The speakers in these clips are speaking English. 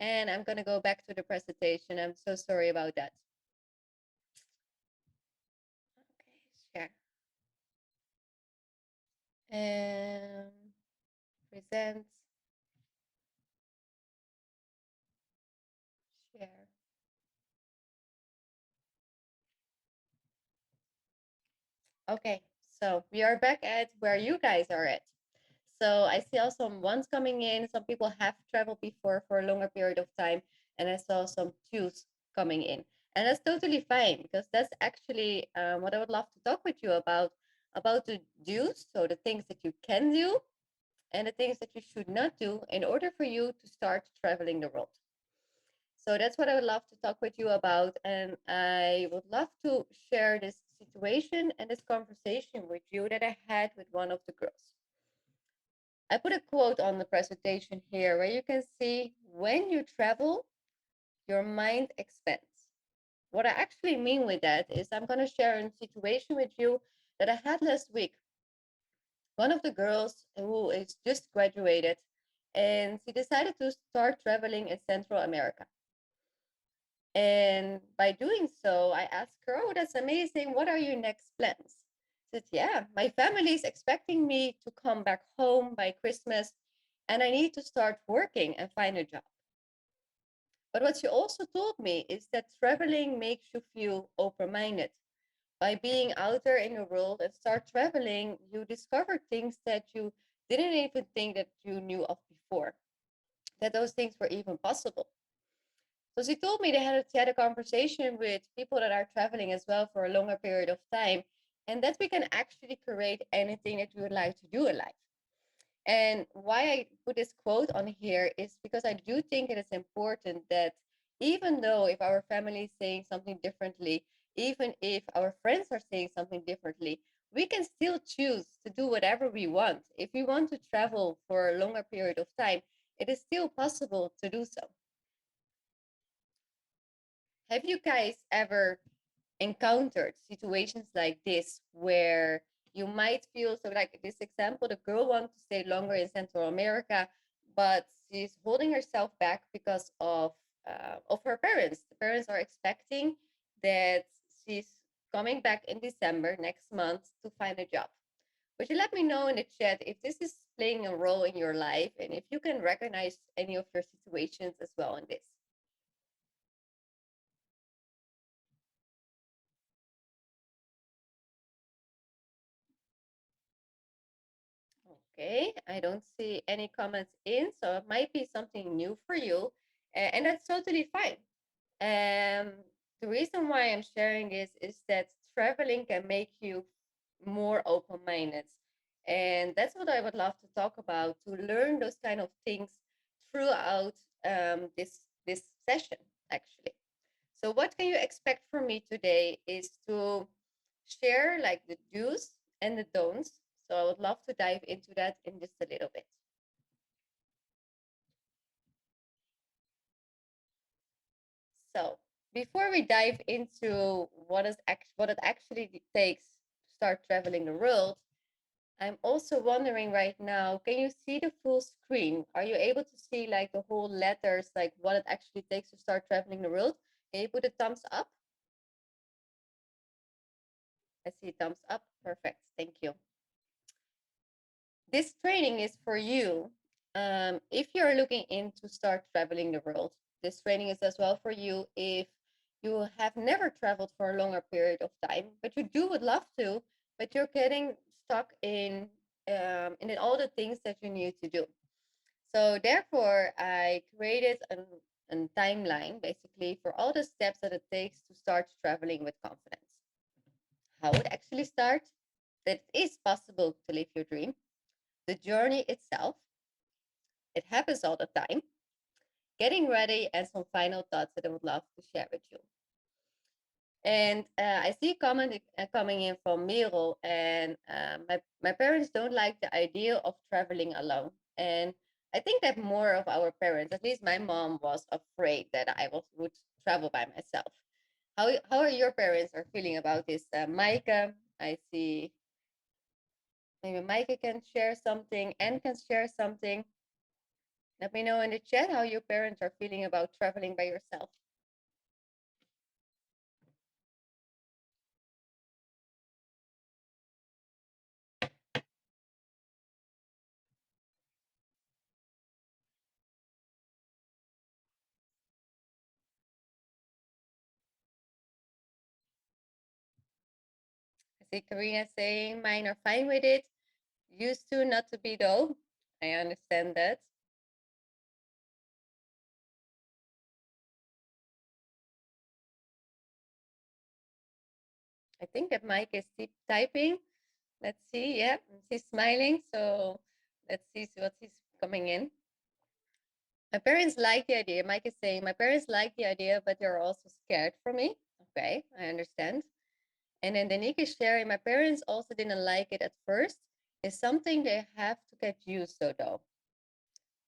And I'm going to go back to the presentation. I'm so sorry about that. Okay, share. And present, share. Okay, so we are back at where you guys are at. So I see also ones coming in. Some people have traveled before for a longer period of time, and I saw some twos coming in, and that's totally fine because that's actually what I would love to talk with you about the do's, so the things that you can do, and the things that you should not do in order for you to start traveling the world. So that's what I would love to talk with you about. And I would love to share this situation and this conversation with you that I had with one of the girls. I put a quote on the presentation here where you can see when you travel, your mind expands. What I actually mean with that is I'm going to share a situation with you that I had last week. One of the girls who is just graduated and she decided to start traveling in Central America. And by doing so, I asked her, "Oh, that's amazing. What are your next plans?" She said, "Yeah, my family is expecting me to come back home by Christmas, and I need to start working and find a job." But what she also told me is that traveling makes you feel open minded. By being out there in the world and start traveling, you discover things that you didn't even think that you knew of before, that those things were even possible. So she told me she had a conversation with people that are traveling as well for a longer period of time, and that we can actually create anything that we would like to do in life. And why I put this quote on here is because I do think it is important that even though if our family is saying something differently, even if our friends are saying something differently, we can still choose to do whatever we want. If we want to travel for a longer period of time, it is still possible to do so. Have you guys ever encountered situations like this where you might feel so like this example, the girl wants to stay longer in Central America, but she's holding herself back because of her parents. The parents are expecting that she's coming back in December next month to find a job. Would you let me know in the chat if this is playing a role in your life and if you can recognize any of your situations as well in this? Okay, I don't see any comments in, so it might be something new for you, and that's totally fine. Um, the reason why I'm sharing this is that traveling can make you more open-minded, and that's what I would love to talk about, to learn those kind of things throughout this session, actually. So what can you expect from me today is to share like the do's and the don'ts. So I would love to dive into that in just a little bit. So before we dive into what it actually takes to start traveling the world, I'm also wondering right now, can you see the full screen? Are you able to see like the whole letters, like what it actually takes to start traveling the world? Can you put a thumbs up? I see thumbs up. Perfect. Thank you. This training is for you. If you're looking into start traveling the world, this training is as well for you if you have never traveled for a longer period of time, but you do would love to, but you're getting stuck in all the things that you need to do. So therefore, I created a timeline basically for all the steps that it takes to start traveling with confidence. How it actually starts, that it is possible to live your dream, the journey itself, it happens all the time, getting ready, and some final thoughts that I would love to share with you. And I see a comment coming in from Miro, and my parents don't like the idea of traveling alone. And I think that more of our parents, at least my mom, was afraid that would travel by myself. How are your parents are feeling about this? Micah, I see maybe Micah can share something and can share something. Let me know in the chat how your parents are feeling about traveling by yourself. I see Karina saying mine are fine with it. Used to, not to be though. I understand that. I think that Mike is typing. Let's see. Yeah, he's smiling. So let's see what he's coming in. My parents like the idea. Mike is saying, my parents like the idea, but they're also scared for me. Okay, I understand. And then Danique is sharing, my parents also didn't like it at first. It's something they have to get used to, though.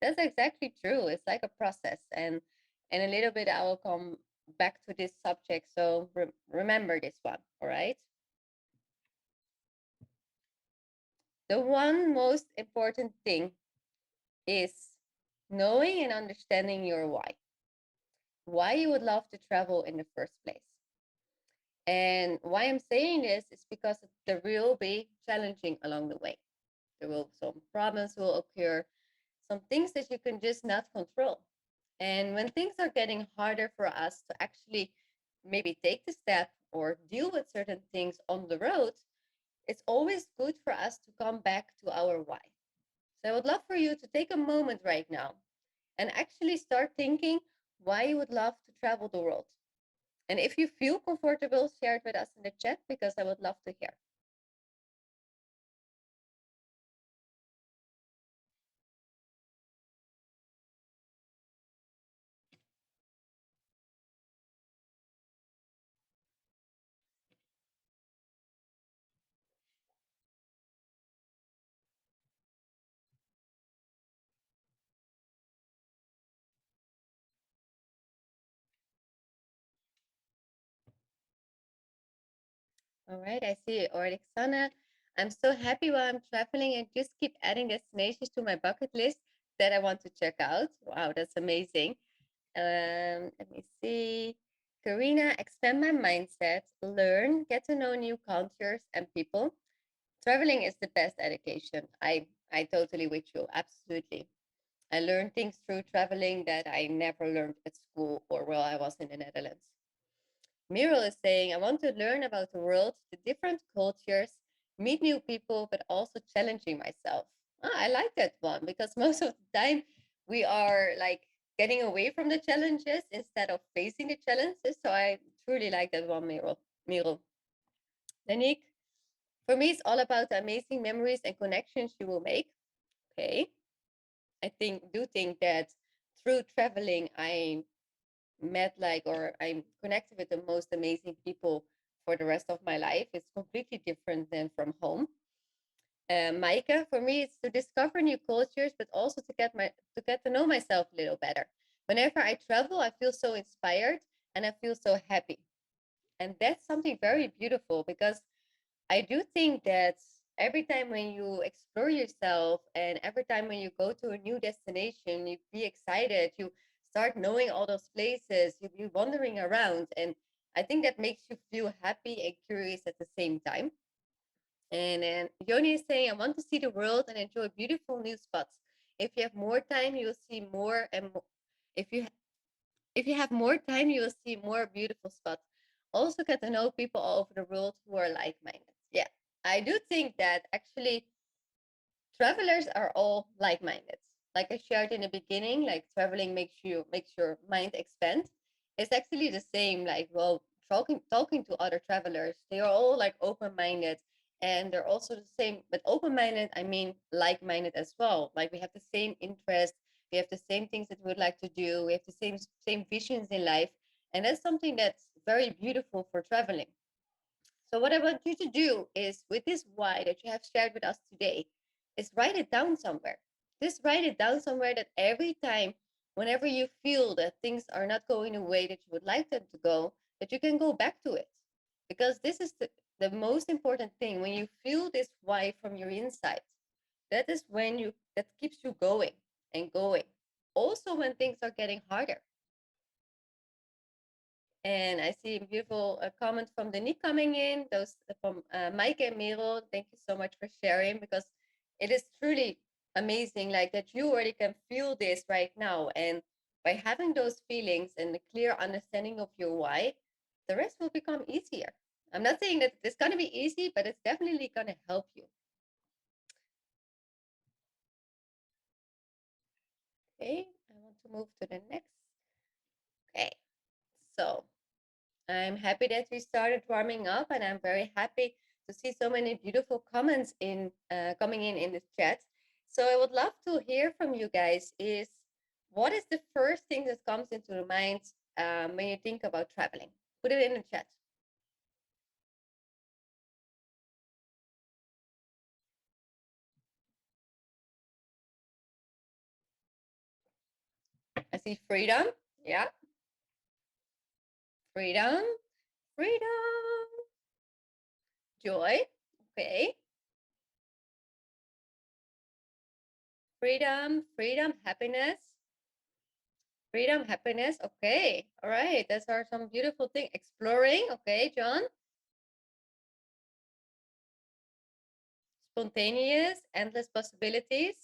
That's exactly true. It's like a process. And a little bit, I will come back to this subject. So remember this one, all right? The one most important thing is knowing and understanding your why you would love to travel in the first place. And why I'm saying this is because there will be challenging along the way. There will some problems will occur, some things that you can just not control. And when things are getting harder for us to actually maybe take the step or deal with certain things on the road, it's always good for us to come back to our why. So I would love for you to take a moment right now and actually start thinking why you would love to travel the world. And if you feel comfortable, share it with us in the chat because I would love to hear. All right, I see. Alexana, I'm so happy while I'm traveling and just keep adding destinations to my bucket list that I want to check out. Wow, that's amazing. Let me see. Karina, expand my mindset, learn, get to know new cultures and people. Traveling is the best education. I totally with you. Absolutely. I learned things through traveling that I never learned at school or while I was in the Netherlands. Muriel is saying, I want to learn about the world, the different cultures, meet new people, but also challenging myself. Ah, I like that one because most of the time we are like getting away from the challenges instead of facing the challenges. So I truly like that one, Muriel. Muriel. Danique, for me, it's all about the amazing memories and connections you will make. Okay. Do think that through traveling, I met like or I'm connected with the most amazing people for the rest of my life. It's completely different than from home. Micah, for me, it's to discover new cultures, but also to get to know myself a little better. Whenever I travel, I feel so inspired and I feel so happy, and that's something very beautiful because I do think that every time when you explore yourself and every time when you go to a new destination, you be excited, you start knowing all those places, you be wandering around. And I think that makes you feel happy and curious at the same time. And then Yoni is saying, I want to see the world and enjoy beautiful new spots. If you have more time, you will see more and more. If you if you have more time, you will see more beautiful spots. Also, get to know people all over the world who are like minded. Yeah, I do think that actually travelers are all like minded. Like I shared in the beginning, like traveling makes your mind expand. It's actually the same. Like well, talking to other travelers, they are all like open minded, and they're also the same. But open minded, I mean like minded as well. Like we have the same interests, we have the same things that we would like to do, we have the same visions in life, and that's something that's very beautiful for traveling. So what I want you to do is with this why that you have shared with us today, is write it down somewhere. Just write it down somewhere that every time, whenever you feel that things are not going the way that you would like them to go, that you can go back to it. Because this is the most important thing. When you feel this why from your inside, that is when you that keeps you going and going. also when things are getting harder. And I see a beautiful comment from Denis coming in, those from Mike and Merel. Thank you so much for sharing, because it is truly amazing, like that you already can feel this right now. And by having those feelings and a clear understanding of your why, the rest will become easier. I'm not saying that it's going to be easy, but it's definitely going to help you. Okay, I want to move to the next. Okay, so I'm happy that we started warming up, and I'm very happy to see so many beautiful comments in coming in the chat. So I would love to hear from you guys. Is what is the first thing that comes into your mind when you think about traveling? Put it in the chat. I see freedom. Yeah, freedom, freedom, joy. Okay, freedom, freedom, happiness. Freedom, happiness. Okay. All right. Those are some beautiful things. Exploring. Okay, John. Spontaneous, endless possibilities.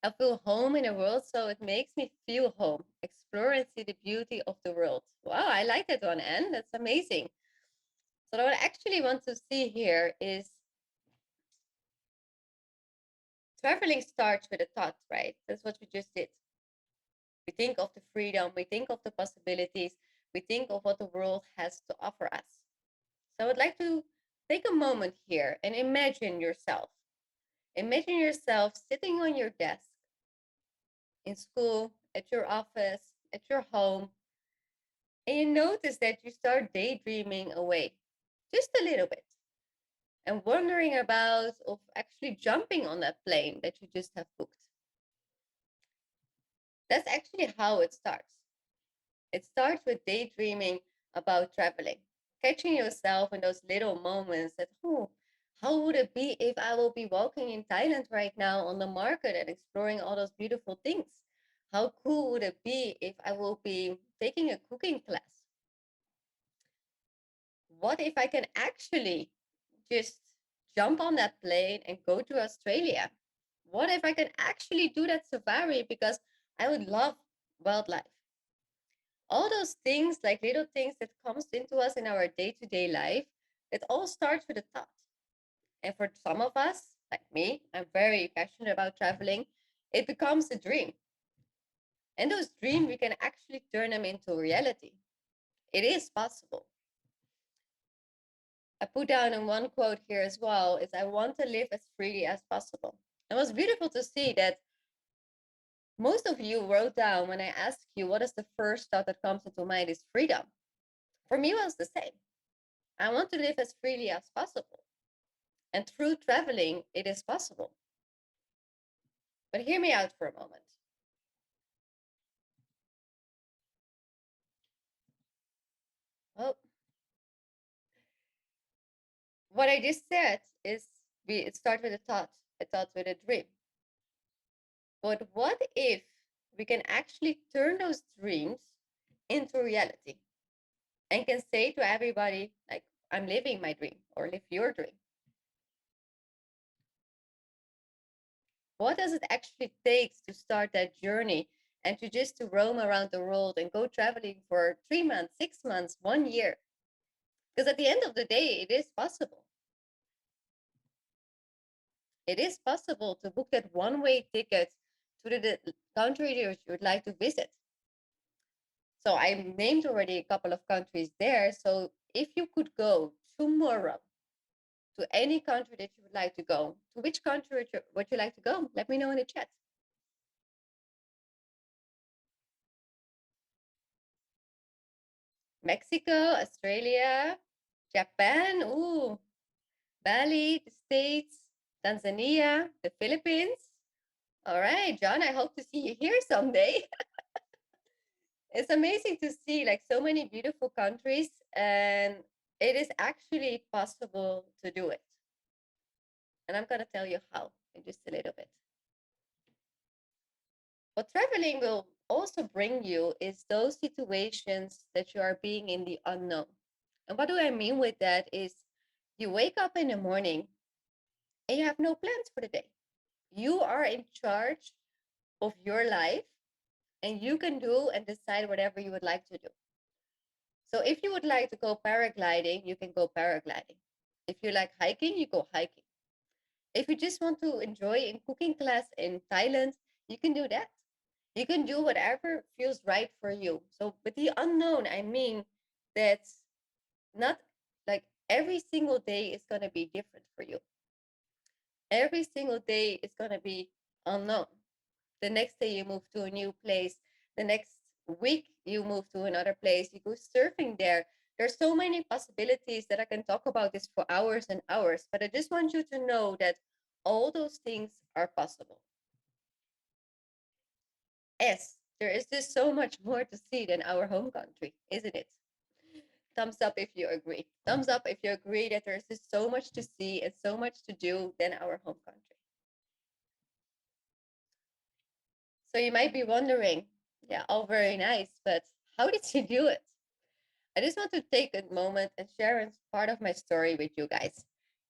I feel home in a world, so it makes me feel home. Explore and see the beauty of the world. Wow, I like that one, Anne. That's amazing. So what I actually want to see here is traveling starts with a thought, right? That's what we just did. We think of the freedom, we think of the possibilities, we think of what the world has to offer us. So I would like to take a moment here and imagine yourself. Imagine yourself sitting on your desk in school, at your office, at your home, and you notice that you start daydreaming away just a little bit and wondering about of actually jumping on that plane that you just have booked. That's actually how it starts. It starts with daydreaming about traveling, catching yourself in those little moments that, oh, how would it be if I will be walking in Thailand right now on the market and exploring all those beautiful things? How cool would it be if I will be taking a cooking class? What if I can actually just jump on that plane and go to Australia? What if I can actually do that safari because I would love wildlife? All those things, like little things that comes into us in our day-to-day life, it all starts with a thought. And for some of us, like me, I'm very passionate about traveling, it becomes a dream. And those dreams, we can actually turn them into reality. It is possible. I put down in one quote here as well is I want to live as freely as possible. It was beautiful to see that most of you wrote down when I asked you what is the first thought that comes into mind is freedom. For me, it was the same. I want to live as freely as possible. And through traveling, it is possible. But hear me out for a moment. Well, what I just said is it starts with a thought with a dream. But what if we can actually turn those dreams into reality and can say to everybody, like, I'm living my dream or live your dream? What does it actually take to start that journey and to roam around the world and go traveling for 3 months, 6 months, 1 year? Because at the end of the day, it is possible. It is possible to book that one-way ticket to the country you would like to visit. So I named already a couple of countries there. So if you could go tomorrow to any country that you would like to go, to which country would you like to go? Let me know in the chat. Mexico, Australia, Japan, ooh, Bali, the States, Tanzania, the Philippines. All right, John, I hope to see you here someday. It's amazing to see like so many beautiful countries, and it is actually possible to do it. And I'm going to tell you how in just a little bit. What traveling will also bring you is those situations that you are being in the unknown. And what do I mean with that is you wake up in the morning and you have no plans for the day. You are in charge of your life and you can do and decide whatever you would like to do. So if you would like to go paragliding, you can go paragliding. If you like hiking, you go hiking. If you just want to enjoy a cooking class in Thailand, you can do that. You can do whatever feels right for you. So with the unknown, I mean that not like every single day is going to be different for you. Every single day is going to be unknown. The next day you move to a new place. The next week you move to another place. You go surfing there. There's so many possibilities that I can talk about this for hours and hours, but I just want you to know that all those things are possible. Yes, there is just so much more to see than our home country, isn't it? Thumbs up if you agree. Thumbs up if you agree that there's just so much to see and so much to do than our home country. So you might be wondering, yeah, all very nice, but how did you do it? I just want to take a moment and share part of my story with you guys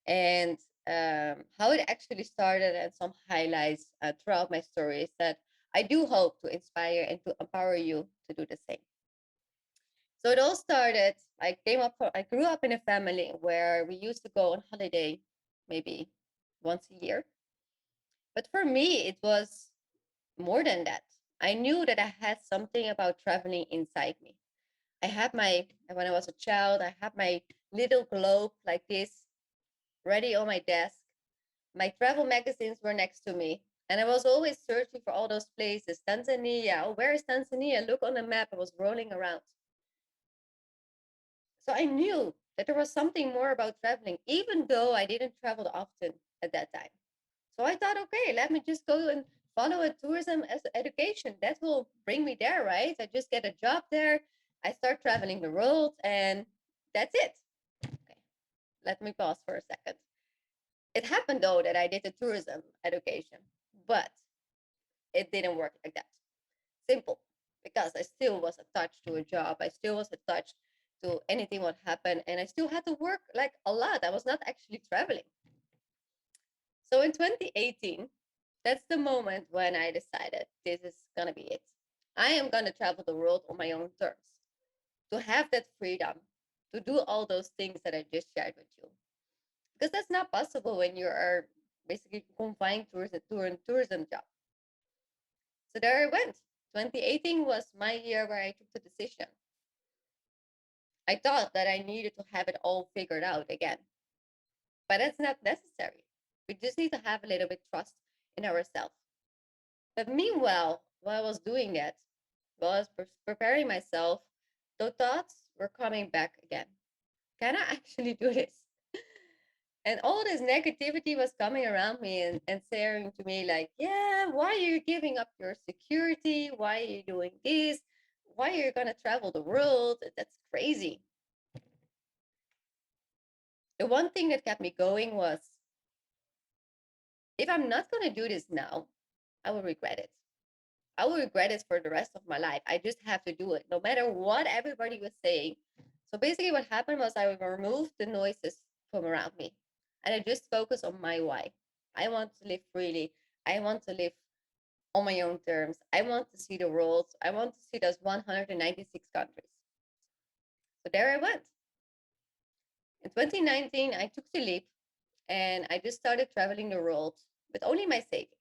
and how it actually started and some highlights throughout my story is that I do hope to inspire and to empower you to do the same. So it all started, I grew up in a family where we used to go on holiday maybe once a year. But for me, it was more than that. I knew that I had something about traveling inside me. When I was a child, I had my little globe like this ready on my desk. My travel magazines were next to me. And I was always searching for all those places. Tanzania, oh, where is Tanzania? Look on the map. I was rolling around. So I knew that there was something more about traveling, even though I didn't travel often at that time. So I thought, okay, let me just go and follow a tourism as education. That will bring me there, right? I just get a job there. I start traveling the world, and that's it. Okay, let me pause for a second. It happened though that I did a tourism education, but it didn't work like that. Simple, because I still was attached to a job. I still was attached to anything what happened, and I still had to work like a lot. I was not actually traveling. So in 2018, that's the moment when I decided this is gonna be it. I am gonna travel the world on my own terms, to have that freedom, to do all those things that I just shared with you. Because that's not possible when you are basically confined to a tourism job. So there I went. 2018 was my year where I took the decision. I thought that I needed to have it all figured out again, but that's not necessary. We just need to have a little bit trust in ourselves. But meanwhile, while I was doing that, while I was preparing myself, the thoughts were coming back again. Can I actually do this? And all this negativity was coming around me and saying to me, like, yeah, why are you giving up your security? Why are you doing this? Why are you going to travel the world? That's crazy. The one thing that kept me going was if I'm not going to do this now, I will regret it. I will regret it for the rest of my life. I just have to do it, no matter what everybody was saying. So basically, what happened was I removed the noises from around me, and I just focused on my why. I want to live freely. I want to live on my own terms. I want to see the world. I want to see those 196 countries. So there I went. In 2019, I took the leap and I just started traveling the world with only my savings.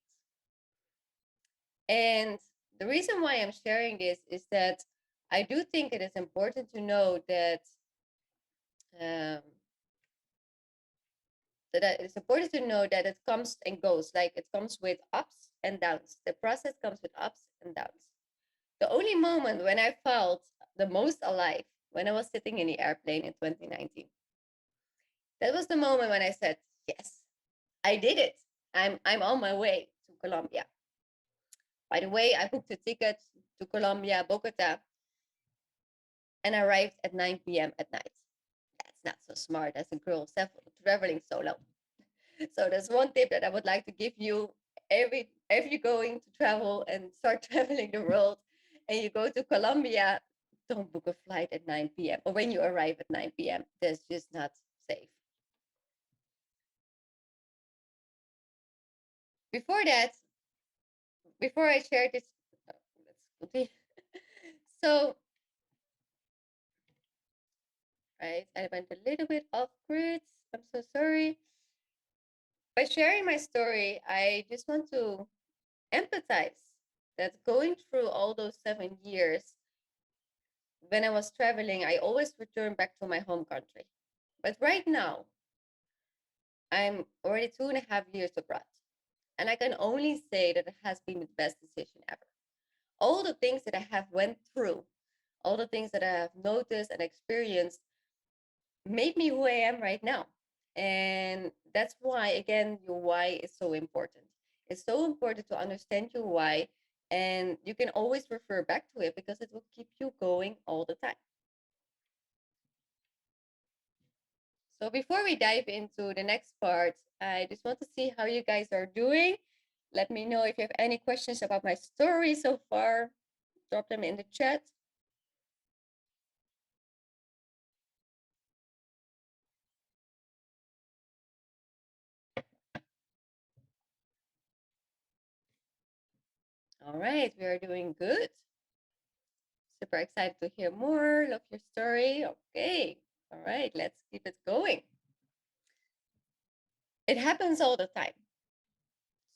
And the reason why I'm sharing this is that I do think it is important to know um, that it's important to know that it comes and goes. Like it comes with ups and downs. The process comes with ups and downs. The only moment when I felt the most alive when I was sitting in the airplane in 2019. That was the moment when I said, "Yes, I did it. I'm on my way to Colombia." By the way, I booked a ticket to Colombia, Bogota, and arrived at 9 p.m. at night. That's not so smart as a girl traveling solo. So that's one tip that I would like to give you if you're going to travel and start traveling the world. and you go to Colombia, don't book a flight at 9 p.m. or when you arrive at 9 p.m. That's just not safe. Before that, before I share this, let's continue. So, right, I went a little bit off grid. I'm so sorry. By sharing my story, I just want to empathize that going through all those 7 years, when I was traveling, I always returned back to my home country. But right now, I'm already 2.5 years abroad. And I can only say that it has been the best decision ever. All the things that I have went through, all the things that I have noticed and experienced made me who I am right now. And that's why, again, your why is so important. It's so important to understand your why, and you can always refer back to it because it will keep you going all the time. So before we dive into the next part, I just want to see how you guys are doing. Let me know if you have any questions about my story so far. Drop them in the chat. All right, we are doing good. Super excited to hear more. Love your story. Okay. All right, let's keep it going. It happens all the time.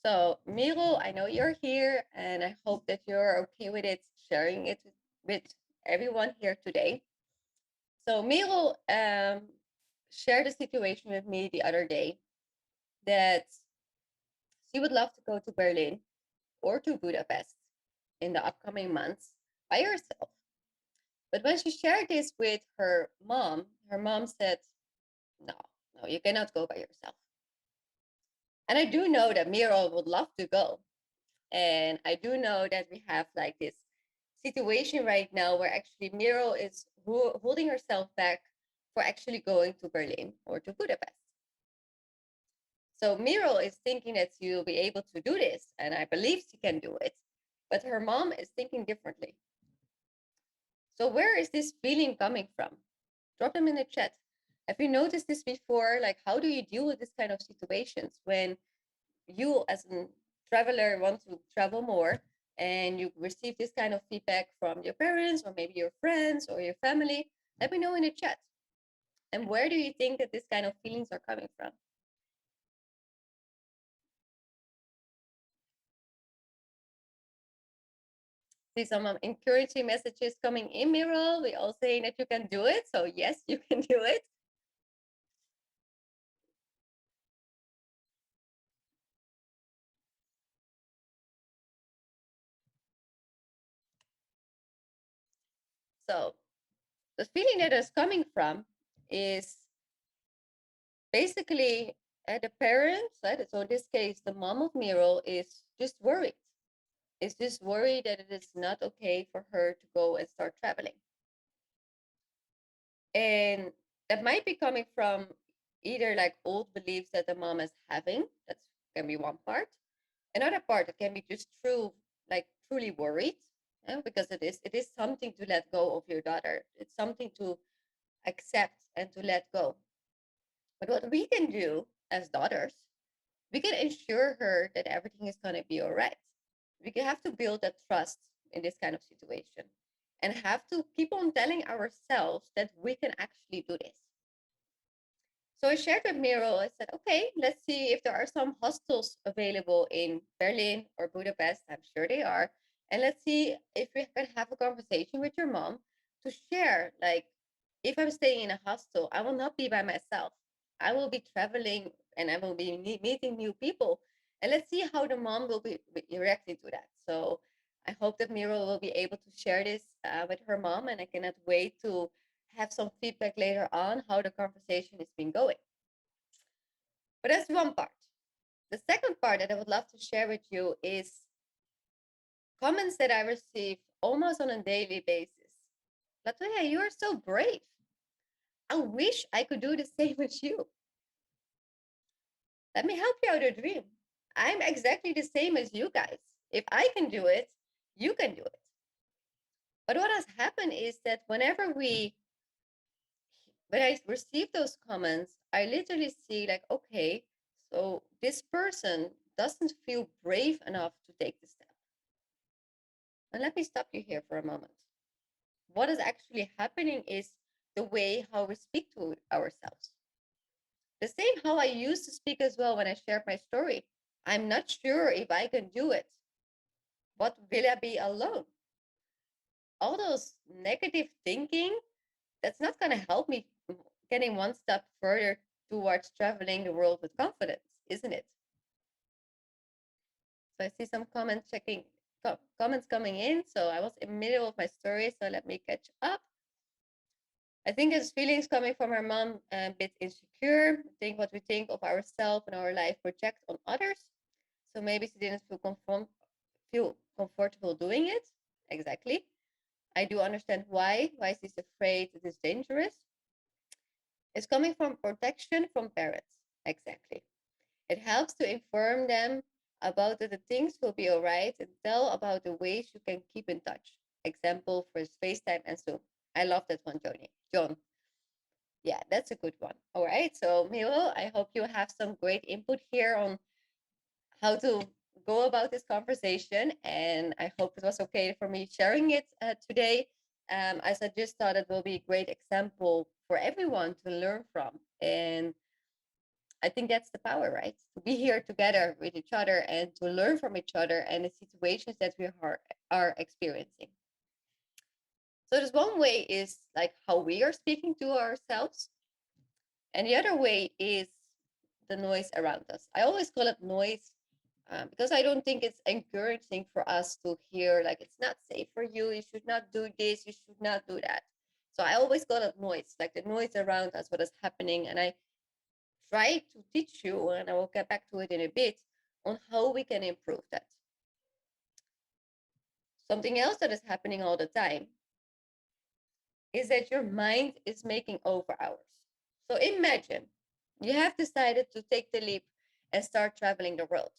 So, Miro, I know you're here and I hope that you're okay with it, sharing it with everyone here today. So, Miro shared a situation with me the other day that she would love to go to Berlin or to Budapest in the upcoming months by herself. But when she shared this with her mom said, no, no, you cannot go by yourself. And I do know that Miro would love to go. And I do know that we have like this situation right now where actually Miro is holding herself back for actually going to Berlin or to Budapest. So Miro is thinking that she'll be able to do this, and I believe she can do it. But her mom is thinking differently. So where is this feeling coming from? Drop them in the chat. Have you noticed this before? Like, how do you deal with this kind of situations when you, as a traveler, want to travel more and you receive this kind of feedback from your parents or maybe your friends or your family? Let me know in the chat. And where do you think that this kind of feelings are coming from? See some encouraging messages coming in, Miro. We all saying that you can do it. So yes, you can do it. So the feeling that is coming from is basically the parents, right? So in this case, the mom of Miro is just worried. Is just worried that it is not okay for her to go and start traveling. And that might be coming from either like old beliefs that the mom is having. That can be one part. Another part that can be just true, like truly worried, because it is something to let go of your daughter. It's something to accept and to let go. But what we can do as daughters, we can ensure her that everything is going to be all right. We can have to build that trust in this kind of situation and have to keep on telling ourselves that we can actually do this. So I shared with Miro, I said, okay, let's see if there are some hostels available in Berlin or Budapest. I'm sure they are. And let's see if we can have a conversation with your mom to share, like, if I'm staying in a hostel, I will not be by myself. I will be traveling and I will be meeting new people. And let's see how the mom will be reacting to that. So I hope that Miro will be able to share this with her mom. And I cannot wait to have some feedback later on how the conversation has been going. But that's one part. The second part that I would love to share with you is comments that I receive almost on a daily basis. Latoya, you are so brave. I wish I could do the same as you. Let me help you out a dream. I'm exactly the same as you guys. If I can do it, you can do it. But what has happened is that when I receive those comments, I literally see like, okay, so this person doesn't feel brave enough to take the step. And let me stop you here for a moment. What is actually happening is the way how we speak to ourselves. The same how I used to speak as well when I shared my story. I'm not sure if I can do it. What will I be alone? All those negative thinking, that's not going to help me getting one step further towards traveling the world with confidence, isn't it? So I see some comments coming in. So I was in the middle of my story, so let me catch up. I think it's feelings coming from her mom a bit insecure. I think what we think of ourselves and our life project on others. So maybe she didn't feel comfortable doing it. Exactly. I do understand why she's afraid it is dangerous. It's coming from protection from parents. Exactly. It helps to inform them about that the things will be all right and tell about the ways you can keep in touch. Example for FaceTime and Zoom. I love that one, Johnny. John. Yeah, that's a good one. All right. So, Milo, I hope you have some great input here on how to go about this conversation. And I hope it was okay for me sharing it today. As I just thought it will be a great example for everyone to learn from. And I think that's the power, right? To be here together with each other and to learn from each other and the situations that we are experiencing. So there's one way is like how we are speaking to ourselves. And the other way is the noise around us. I always call it noise because I don't think it's encouraging for us to hear, like, it's not safe for you. You should not do this. You should not do that. So I always call it noise, like the noise around us, what is happening. And I try to teach you, and I will get back to it in a bit, on how we can improve that. Something else that is happening all the time is that your mind is making over hours. So imagine you have decided to take the leap and start traveling the world.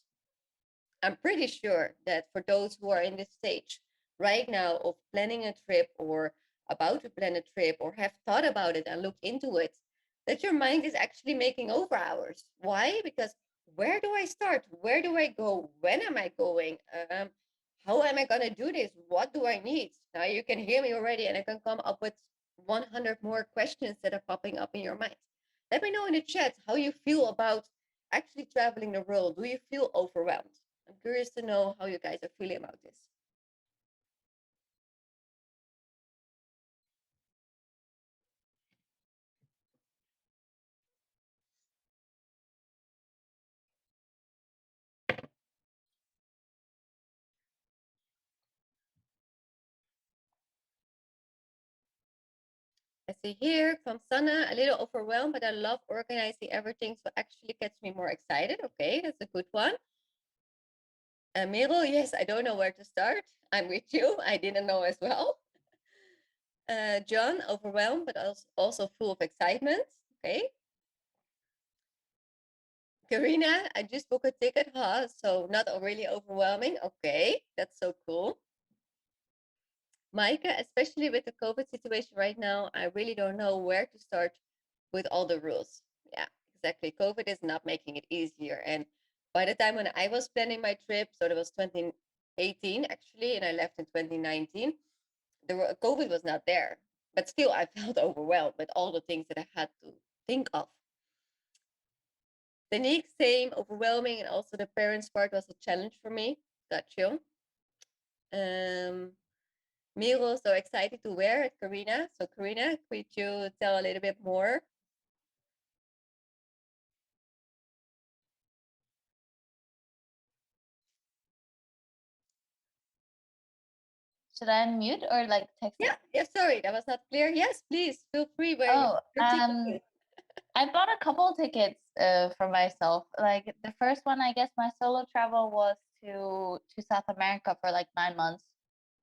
I'm pretty sure that for those who are in this stage right now of planning a trip or about to plan a trip or have thought about it and looked into it, that your mind is actually making over hours. Why? Because where do I start? Where do I go? When am I going? How am I going to do this? What do I need? Now you can hear me already, and I can come up with 100 more questions that are popping up in your mind. Let me know in the chat how you feel about actually traveling the world. Do you feel overwhelmed? I'm curious to know how you guys are feeling about this. I see here from Sana, a little overwhelmed, but I love organizing everything, so actually gets me more excited. Okay, that's a good one. Miro, yes, I don't know where to start. I'm with you. I didn't know as well. John, overwhelmed, but also full of excitement. Okay. Karina, I just booked a ticket, huh? So not really overwhelming. Okay, that's so cool. Micah, especially with the COVID situation right now, I really don't know where to start with all the rules. Yeah, exactly. COVID is not making it easier. And by the time when I was planning my trip, so it was 2018 actually, and I left in 2019, COVID was not there. But still, I felt overwhelmed with all the things that I had to think of. The Nick, same, overwhelming, and also the parents part was a challenge for me. Got you. Miro, so excited to wear it, Karina. So, Karina, could you tell a little bit more? Should I unmute or like text Yeah, it? yeah, sorry, that was not clear. Yes, please feel free where Oh, you're ticketing. I bought a couple tickets for myself. Like the first one, I guess my solo travel was to South America for like 9 months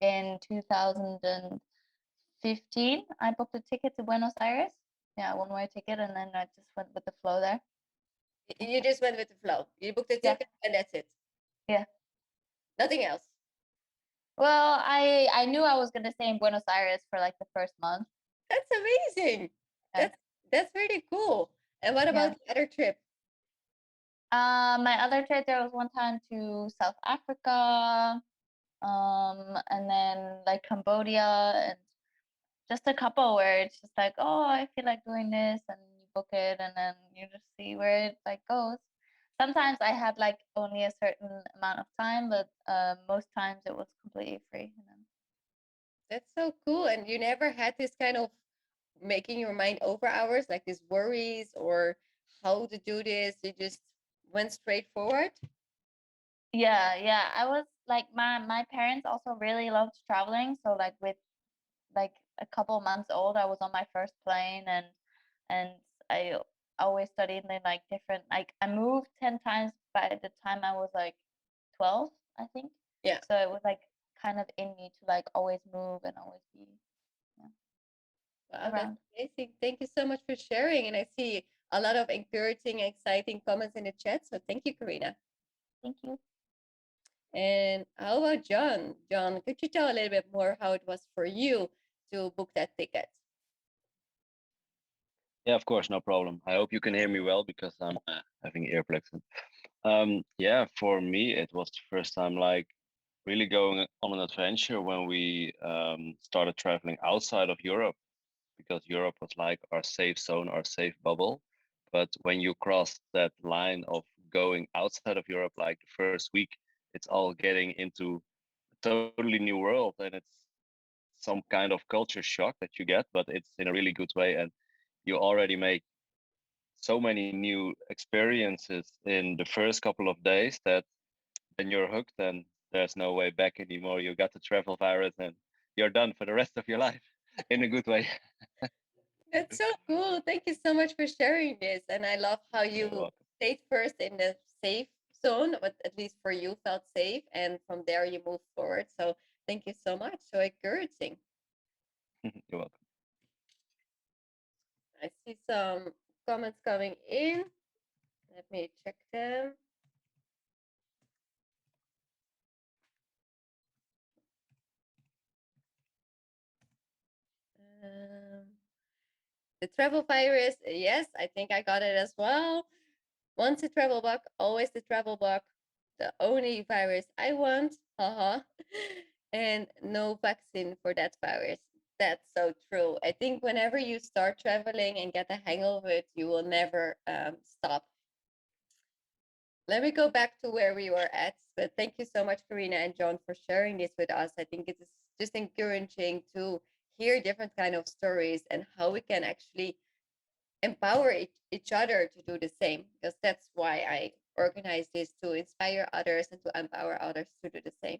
in 2015. I booked a ticket to Buenos Aires. Yeah, one way ticket, and then I just went with the flow there. You just went with the flow. You booked a Yeah, ticket and that's it. yeah. Nothing else. Well, I knew I was gonna stay in Buenos Aires for like the first month. That's amazing. Yeah. That's really cool. And what Yeah. about the other trip? My other trip, there was one time to South Africa, and then like Cambodia, and just a couple where it's just like, oh, I feel like doing this, and you book it, and then you just see where it like goes. Sometimes I had like only a certain amount of time, but most times it was completely free. And then, That's so cool. And you never had this kind of making your mind over hours, like these worries or how to do this. You just went straight forward. yeah, yeah, I was like my parents also really loved traveling, so like with like a couple months old, I was on my first plane, and I always studied in like different like I moved 10 times by the time I was like 12, I think. Yeah. So it was like kind of in me to like always move and always be, yeah, Wow, that's around. amazing. Thank you so much for sharing. And I see a lot of encouraging, exciting comments in the chat. So thank you, Karina. Thank you. And how about John? John, could you tell a little bit more how it was for you to book that ticket? Yeah, of course, no problem. I hope you can hear me well because I'm having earplugs in. Yeah, for me, it was the first time like really going on an adventure when we started traveling outside of Europe, because Europe was like our safe zone, our safe bubble. But when you cross that line of going outside of Europe, like the first week, it's all getting into a totally new world, and it's some kind of culture shock that you get, but it's in a really good way. And you already make so many new experiences in the first couple of days that then you're hooked and there's no way back anymore. You got the travel virus and you're done for the rest of your life in a good way. That's so cool. Thank you so much for sharing this. And I love how You're you welcome. stayed first in the safe zone, but at least for you felt safe. And from there you moved forward. So thank you so much. So encouraging. You're welcome. I see some comments coming in. Let me check them. Um, the travel virus, yes, I think I got it as well. Once a travel bug, always the travel bug. The only virus I want, haha. And no vaccine for that virus. That's so true. I think whenever you start traveling and get the hang of it, you will never stop. Let me go back to where we were at. But thank you so much, Karina and John, for sharing this with us. I think it is just encouraging to hear different kind of stories and how we can actually empower each other to do the same, because that's why I organize this, to inspire others and to empower others to do the same.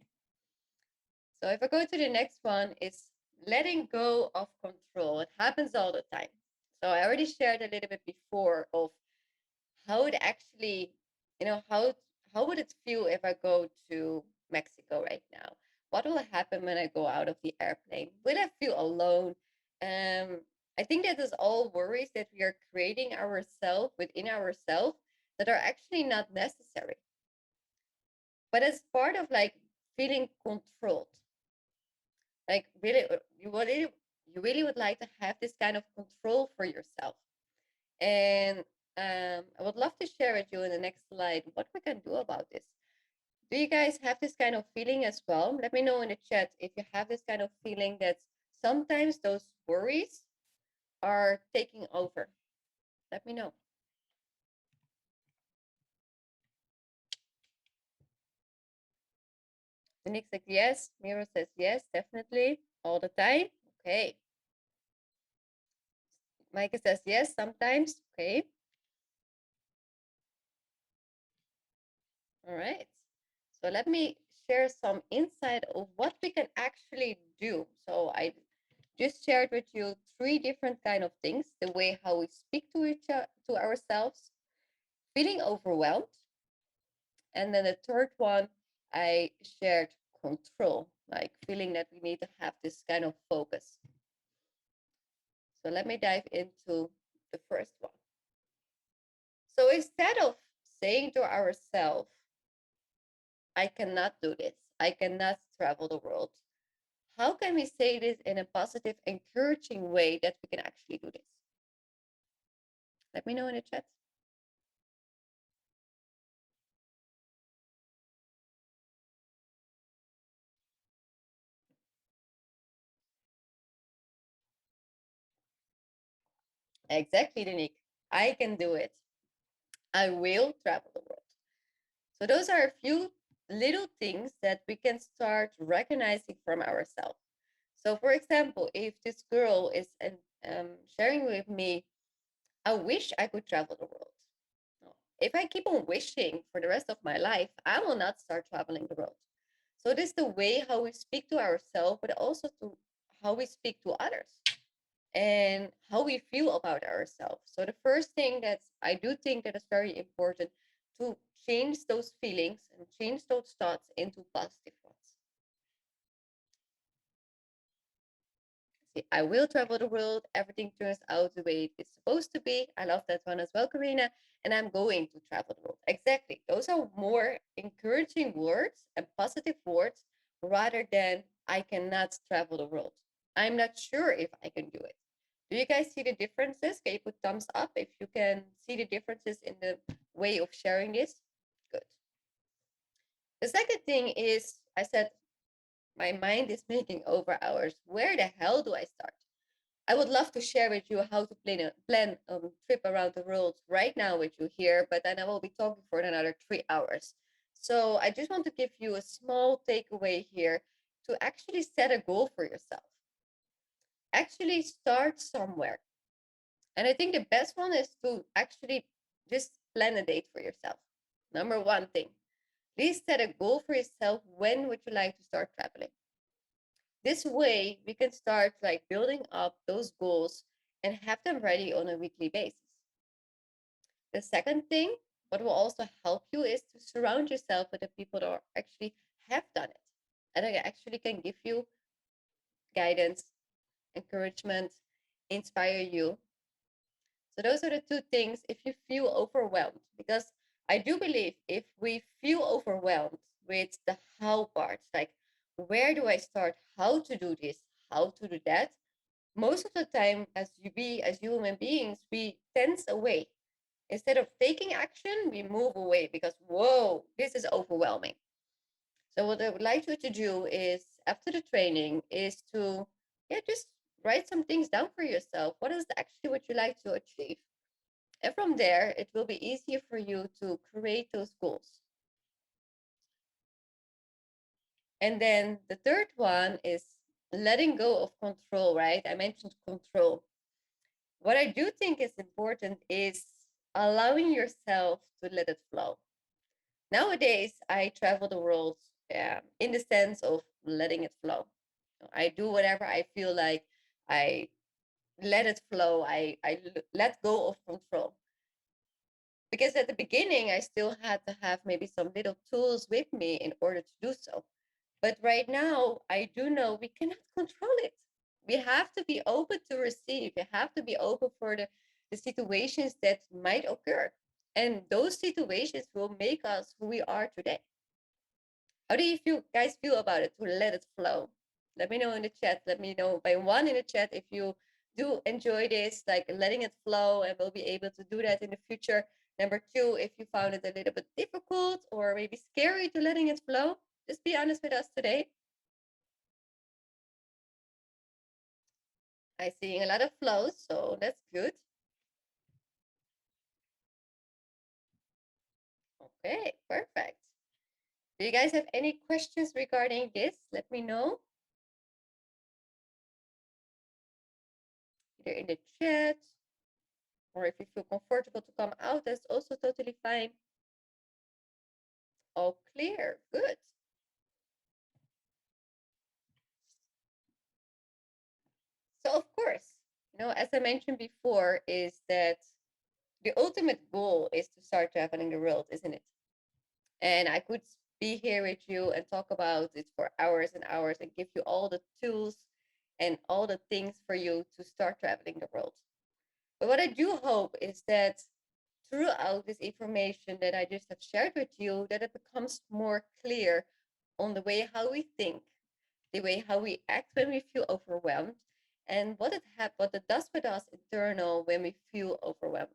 So if I go to the next one, it's letting go of control. It happens all the time. So I already shared a little bit before of how it actually, how would it feel if I go to Mexico right now? What will happen when I go out of the airplane? Will I feel alone? I think that is all worries that we are creating ourselves within ourselves that are actually not necessary. But as part of like feeling controlled, like really, you really would like to have this kind of control for yourself. And I would love to share with you in the next slide what we can do about this. Do you guys have this kind of feeling as well? Let me know in the chat if you have this kind of feeling that sometimes those worries are taking over. Let me know. Nick says yes. Mira says yes, definitely, all the time. Okay. Micah says yes, sometimes. Okay. All right. So let me share some insight of what we can actually do. So I just shared with you three different kind of things: the way how we speak to to ourselves, feeling overwhelmed, and then the third one I shared control, like feeling that we need to have this kind of focus. So let me dive into the first one. So instead of saying to ourselves, I cannot do this, I cannot travel the world. How can we say this in a positive, encouraging way that we can actually do this? Let me know in the chat. Exactly, Danique. I can do it. I will travel the world. So those are a few little things that we can start recognizing from ourselves. So, for example, if this girl is sharing with me, I wish I could travel the world. If I keep on wishing for the rest of my life, I will not start traveling the world. So, this is the way how we speak to ourselves, but also to how we speak to others and how we feel about ourselves. So the first thing that I do think that is very important to change those feelings and change those thoughts into positive ones. See, I will travel the world. Everything turns out the way it's supposed to be. I love that one as well, Karina. And I'm going to travel the world. Exactly. Those are more encouraging words and positive words rather than I cannot travel the world. I'm not sure if I can do it. Do you guys see the differences? Can you put thumbs up if you can see the differences in the way of sharing this? Good. The second thing is, I said, my mind is making over hours. Where the hell do I start? I would love to share with you how to plan a trip around the world right now with you here, but then I will be talking for another 3 hours. So I just want to give you a small takeaway here to actually set a goal for yourself. Actually start somewhere. And I think the best one is to actually just plan a date for yourself. Number one thing, please set a goal for yourself. When would you like to start traveling? This way, we can start like building up those goals and have them ready on a weekly basis. The second thing, what will also help you is to surround yourself with the people that actually have done it and that actually can give you guidance, encouragement, inspire you. So those are the two things if you feel overwhelmed, because I do believe if we feel overwhelmed with the how parts, like where do I start, how to do this, how to do that, most of the time as human beings, we tense away. Instead of taking action, we move away because whoa, this is overwhelming. So what I would like you to do is after the training is to just write some things down for yourself. What is actually what you like to achieve? And from there, it will be easier for you to create those goals. And then the third one is letting go of control, right? I mentioned control. What I do think is important is allowing yourself to let it flow. Nowadays, I travel the world in the sense of letting it flow. I do whatever I feel like. I let it flow. I let go of control. Because at the beginning, I still had to have maybe some little tools with me in order to do so. But right now, I do know we cannot control it. We have to be open to receive. We have to be open for the situations that might occur. And those situations will make us who we are today. How do you guys feel about it to let it flow? Let me know in the chat. Let me know by one in the chat if you do enjoy this, like letting it flow, and we'll be able to do that in the future. Number two, if you found it a little bit difficult or maybe scary to letting it flow, just be honest with us today. I'm seeing a lot of flows, so that's good. Okay, perfect. Do you guys have any questions regarding this? Let me know. Either in the chat or if you feel comfortable to come out, that's also totally fine. All clear. Good. So of course, as I mentioned before, is that the ultimate goal is to start traveling the world, isn't it? And I could be here with you and talk about it for hours and hours and give you all the tools and all the things for you to start traveling the world. But what I do hope is that throughout this information that I just have shared with you, that it becomes more clear on the way how we think, the way how we act when we feel overwhelmed, and what it does with us internal when we feel overwhelmed.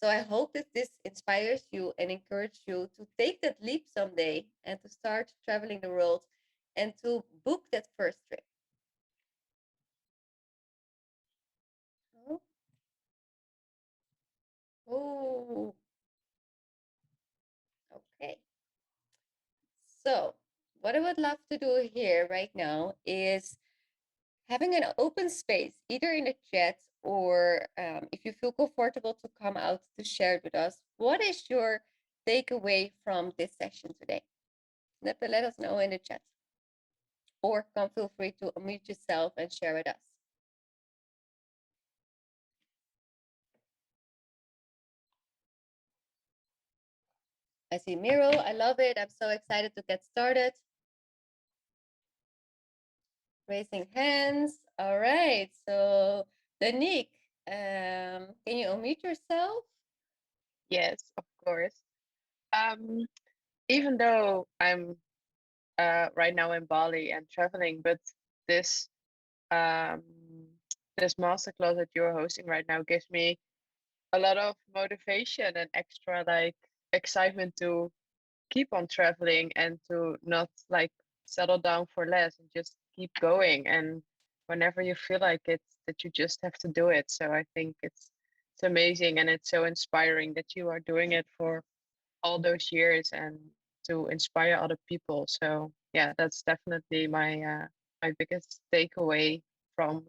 So I hope that this inspires you and encourages you to take that leap someday and to start traveling the world and to book that first trip. Oh, oh, okay. So what I would love to do here right now is having an open space, either in the chat or if you feel comfortable to come out to share it with us. What is your takeaway from this session today? Let us know in the chat, or come feel free to unmute yourself and share with us. I see Miro. I love it. I'm so excited to get started. Raising hands. All right. So, Danique, can you unmute yourself? Yes, of course. Um, Even though I'm right now in Bali and traveling, but this um this masterclass that you're hosting right now gives me a lot of motivation and extra like excitement to keep on traveling and to not like settle down for less and just keep going. And whenever you feel like it, that you just have to do it. So I think it's amazing and it's so inspiring that you are doing it for all those years and to inspire other people. So yeah, that's definitely my biggest takeaway from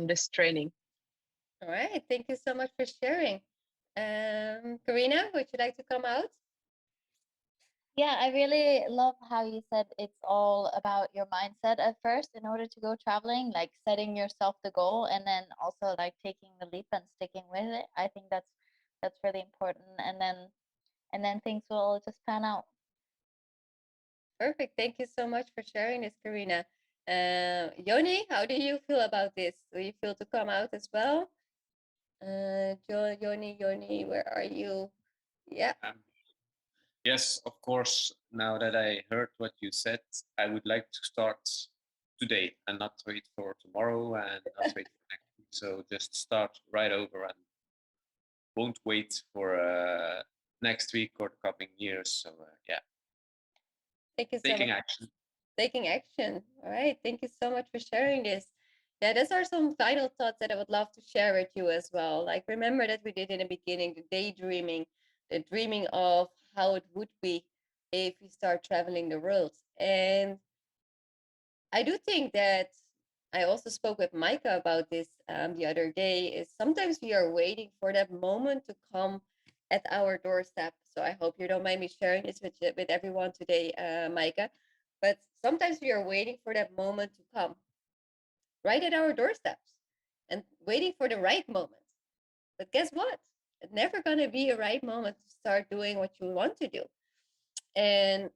this training. All right. Thank you so much for sharing. Karina, would you like to come out? Yeah, I really love how you said it's all about your mindset at first in order to go traveling, like setting yourself the goal and then also like taking the leap and sticking with it. I think that's really important, and then things will just pan out. Perfect. Thank you so much for sharing this, Karina. Yoni, how do you feel about this? Do you feel to come out as well? Yoni, where are you? Yeah. Yes, of course. Now that I heard what you said, I would like to start today and not wait for tomorrow and not wait for next week. So just start right over and won't wait for next week or the coming years. So yeah, Thank you so taking much. action. Taking action. All right. Thank you so much for sharing this. Yeah, those are some final thoughts that I would love to share with you as well. Like, remember that we did in the beginning the daydreaming, the dreaming of how it would be if we start traveling the world. And I do think that I also spoke with Micah about this the other day. Is sometimes we are waiting for that moment to come at our doorstep. So I hope you don't mind me sharing this with everyone today, Micah. But sometimes we are waiting for that moment to come right at our doorsteps and waiting for the right moment. But guess what? It's never gonna be a right moment to start doing what you want to do. And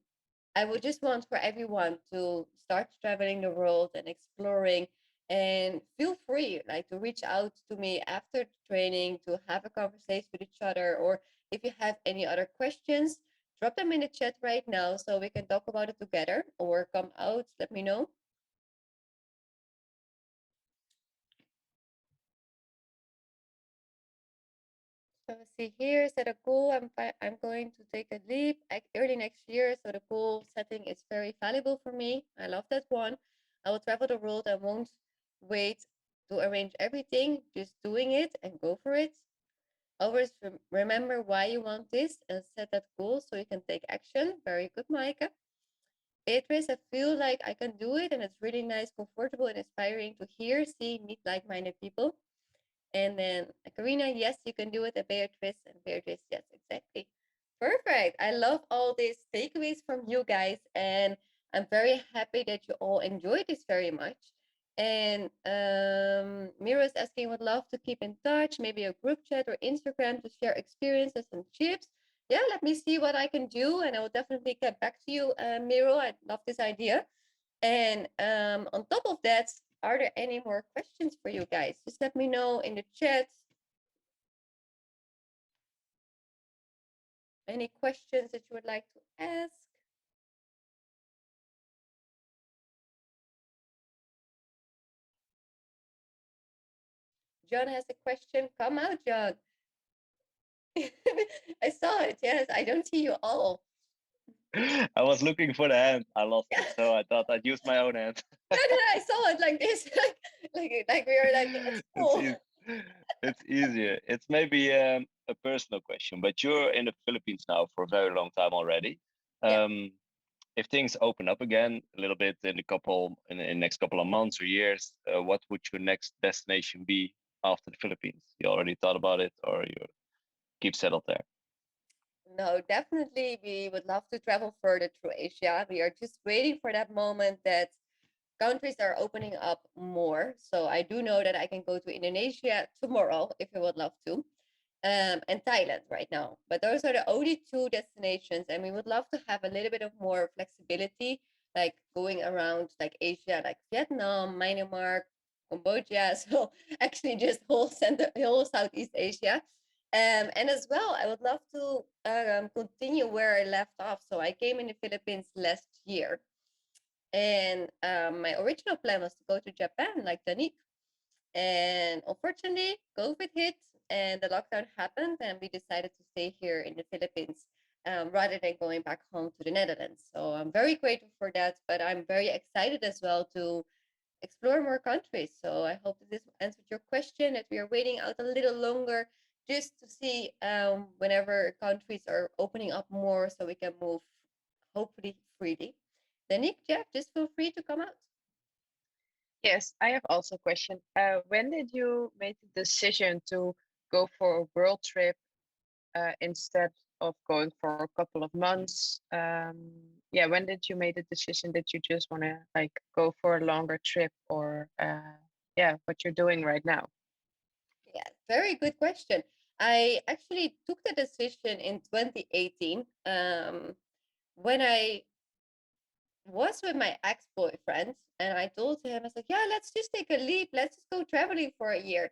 I would just want for everyone to start traveling the world and exploring, and feel free like to reach out to me after the training to have a conversation with each other, or if you have any other questions, drop them in the chat right now so we can talk about it together, or come out, let me know. So see here, set a goal. I'm going to take a leap early next year. So the goal setting is very valuable for me. I love that one. I will travel the world. I won't wait to arrange everything. Just doing it and go for it. Always remember why you want this and set that goal so you can take action. Very good, Micah. Beatrice, I feel like I can do it, and it's really nice, comfortable, and inspiring to hear, see, meet like-minded people. And then Karina, yes, you can do it. A Beatrice, and Beatrice, yes, exactly. Perfect. I love all these takeaways from you guys, and I'm very happy that you all enjoyed this very much. And Mira is asking, would love to keep in touch, maybe a group chat or Instagram to share experiences and tips. Yeah, let me see what I can do, and I will definitely get back to you, Miro. I love this idea. And on top of that, are there any more questions for you guys? Just let me know in the chat. Any questions that you would like to ask? John has a question. Come out, John. I saw it. Yes, I don't see you all. I was looking for the hand. I lost Yeah. it, so I thought I'd use my own hand. No, I saw it like this, like we were like at It's school. it's easier. It's maybe a personal question, but you're in the Philippines now for a very long time already. Yeah. If things open up again a little bit in the next couple of months or years, what would your next destination be after the Philippines? You already thought about it, or you keep settled there? No, definitely we would love to travel further through Asia. We are just waiting for that moment that countries are opening up more. So I do know that I can go to Indonesia tomorrow if I would love to, and Thailand right now. But those are the only two destinations, and we would love to have a little bit of more flexibility, like going around like Asia, like Vietnam, Myanmar, Cambodia. So actually, just whole Southeast Asia. And as well, I would love to continue where I left off. So I came in the Philippines last year, and my original plan was to go to Japan, like Danik. And unfortunately, COVID hit and the lockdown happened, and we decided to stay here in the Philippines rather than going back home to the Netherlands. So I'm very grateful for that, but I'm very excited as well to explore more countries. So I hope that this answered your question, that we are waiting out a little longer just to see whenever countries are opening up more so we can move hopefully freely. Then Nick, Jeff, just feel free to come out. Yes, I have also a question. When did you make the decision to go for a world trip instead of going for a couple of months? Yeah, when did you make the decision that you just want to like go for a longer trip, or yeah, what you're doing right now? Yeah, very good question. I actually took the decision in 2018 when I was with my ex-boyfriend, and I told him, I was like, yeah, let's just take a leap. Let's just go traveling for a year.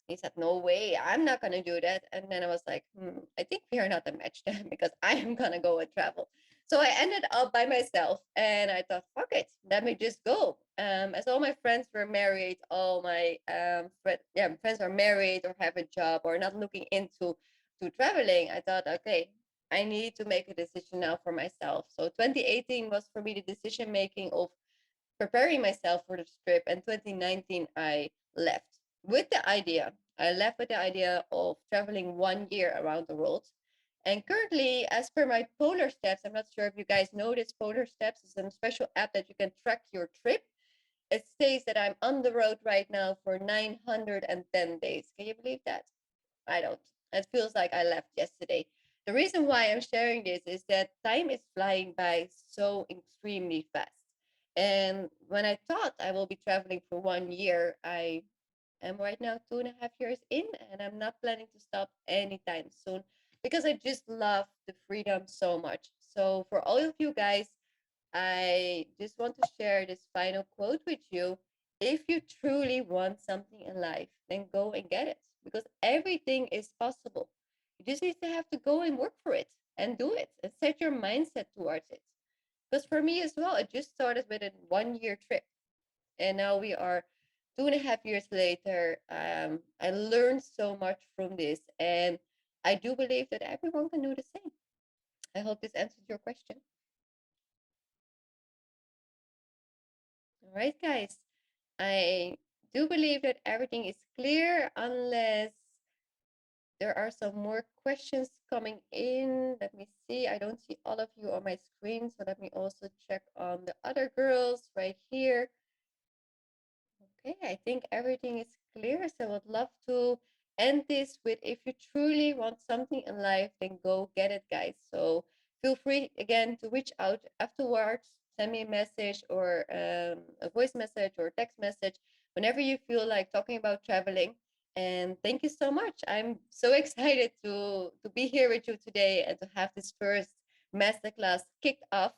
He said, no way, I'm not going to do that. And then I was like, I think we are not a match then because I am going to go and travel. So I ended up by myself and I thought, fuck it, let me just go. As all my friends were married, all my friends are married or have a job or not looking into to traveling, I thought, okay, I need to make a decision now for myself. So 2018 was for me the decision making of preparing myself for the trip. And 2019, I left with the idea. I left with the idea of traveling 1 year around the world. And currently, as per my Polar Steps, I'm not sure if you guys know this. Polar Steps is a special app that you can track your trip. It states that I'm on the road right now for 910 days. Can you believe that? I don't. It feels like I left yesterday. The reason why I'm sharing this is that time is flying by so extremely fast. And when I thought I will be traveling for 1 year, I am right now 2.5 years in, and I'm not planning to stop anytime soon because I just love the freedom so much. So, for all of you guys, I just want to share this final quote with you. If you truly want something in life, then go and get it because everything is possible. You just need to have to go and work for it and do it and set your mindset towards it. Because for me as well, it just started with a 1 year trip. And now we are 2.5 years later. I learned so much from this. And I do believe that everyone can do the same. I hope this answered your question. All right, guys. I do believe that everything is clear unless there are some more questions coming in. Let me see. I don't see all of you on my screen, so let me also check on the other girls right here. Okay, I think everything is clear. So I would love to end this with if you truly want something in life, then go get it, guys. So feel free again to reach out afterwards. Send me a message or a voice message or text message whenever you feel like talking about traveling. And thank you so much. I'm so excited to be here with you today and to have this first masterclass kicked off.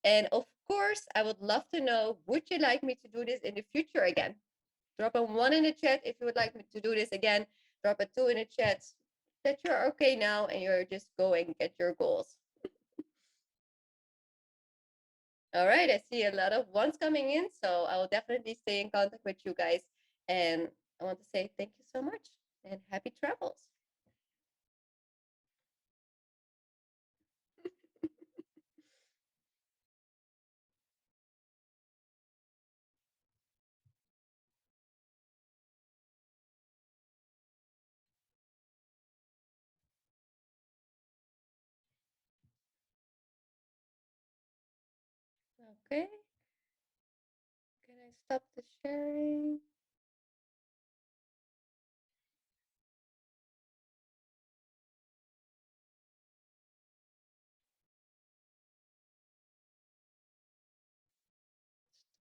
And of course, I would love to know, would you like me to do this in the future again? Drop a 1 in the chat if you would like me to do this again. Drop a 2 in the chat that you're okay now and you're just going get your goals. All right, I see a lot of ones coming in, so I will definitely stay in contact with you guys. And I want to say thank you so much and happy travels. Okay. Can I stop the sharing?